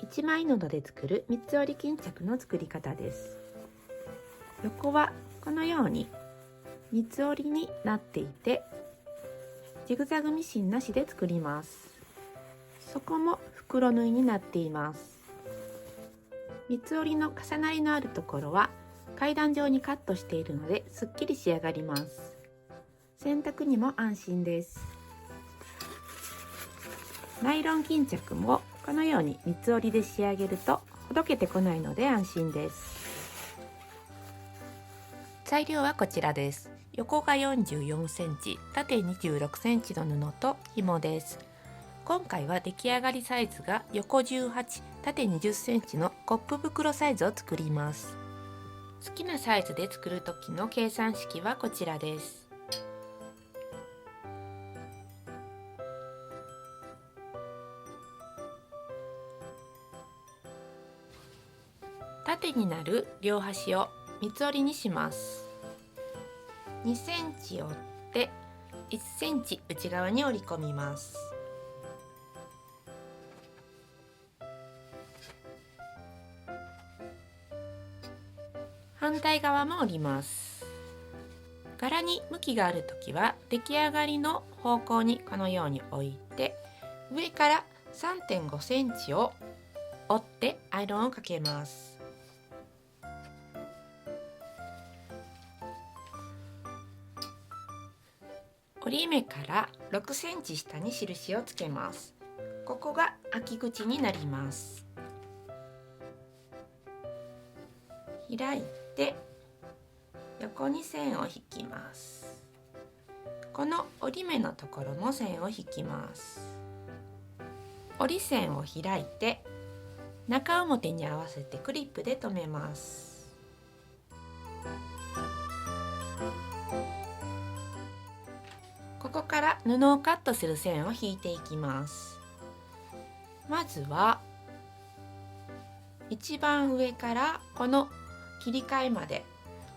1枚布で作る三つ折り巾着の作り方です。横はこのように三つ折りになっていて、ジグザグミシンなしで作ります。底も袋縫いになっています。三つ折りの重なりのあるところは階段状にカットしているので、すっきり仕上がります。洗濯にも安心です。ナイロン巾着もこのように三つ折りで仕上げるとほどけてこないので安心です。材料はこちらです。横が44センチ、縦26センチの布と紐です。今回は出来上がりサイズが横18、縦20センチのコップ袋サイズを作ります。好きなサイズで作る時の計算式はこちらです。縦になる両端を三つ折りにします。2センチ折って1センチ内側に折り込みます。反対側も折ります。柄に向きがあるときは出来上がりの方向にこのように置いて、上から 3.5 センチを折ってアイロンをかけます。折り目から6センチ下に印をつけます。ここが開き口になります。開いて横に線を引きます。この折り目のところも線を引きます。折り線を開いて中表に合わせてクリップで留めます。ここから布をカットする線を引いていきます。まずは一番上からこの切り替えまで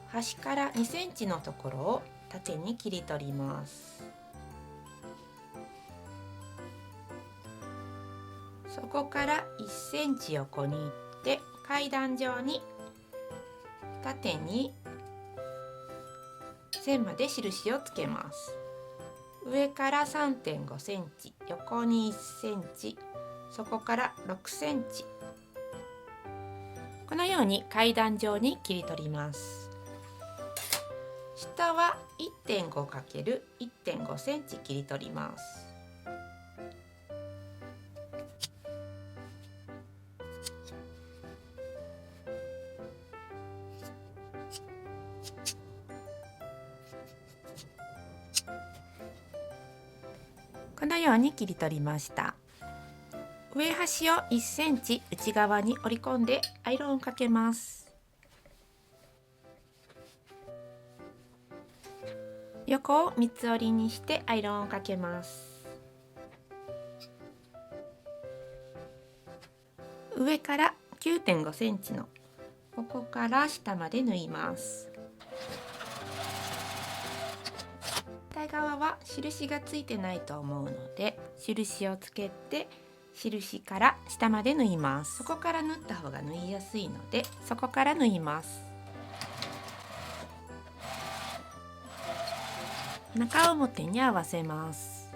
端から2センチのところを縦に切り取ります。そこから1センチ横に行って階段状に縦に線まで印をつけます。上から 3.5 センチ、横に1センチ、そこから6センチ、このように階段状に切り取ります。下は 1.5×1.5 センチ切り取ります。このように切り取りました。上端を1センチ内側に折り込んでアイロンをかけます。横を三つ折りにしてアイロンをかけます。上から 9.5 センチのここから下まで縫います。反対側は印がついてないと思うので、印をつけて印から下まで縫います。そこから縫った方が縫いやすいので、そこから縫います。中表に合わせます。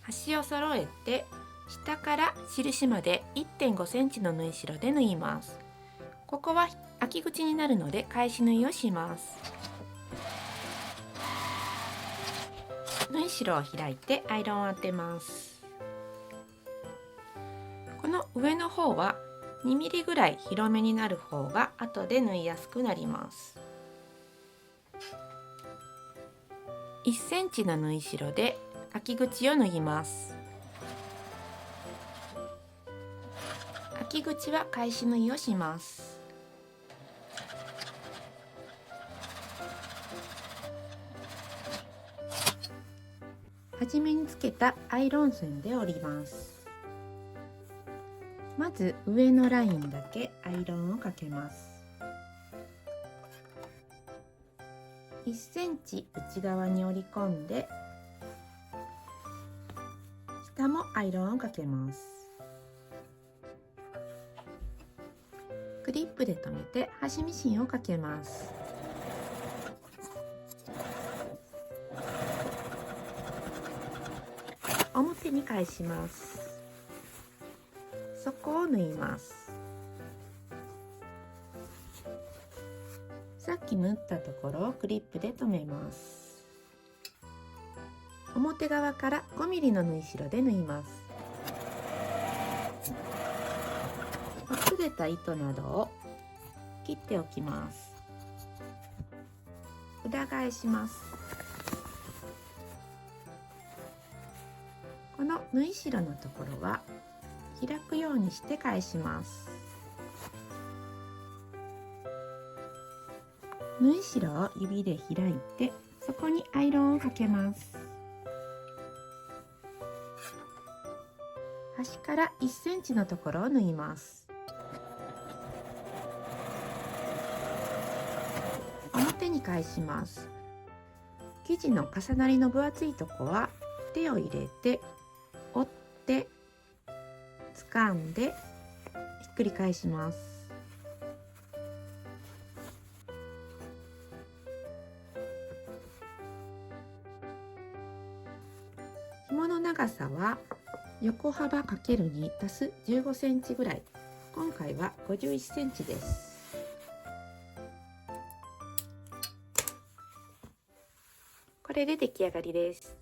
端を揃えて下から印まで 1.5 センチの縫い代で縫います。ここは開き口になるので返し縫いをします。縫い代を開いてアイロンを当てます。この上の方は2ミリぐらい広めになる方が後で縫いやすくなります。1センチの縫い代で開き口を縫います。開き口は返し縫いをします。初めにつけたアイロン線で折ります。まず上のラインだけアイロンをかけます。1センチ内側に折り込んで下もアイロンをかけます。クリップで留めて端ミシンをかけます。表に返します。底を縫います。さっき縫ったところをクリップで留めます。表側から5ミリの縫い代で縫います。ほつれた糸などを切っておきます。裏返します。この縫い代のところは開くようにして返します。縫い代を指で開いて、そこにアイロンをかけます。端から1センチのところを縫います。表に返します。生地の重なりの分厚いとこは手を入れて折って掴んでひっくり返します。紐の長さは横幅 ×2 足す15センチぐらい。今回は51センチです。これで出来上がりです。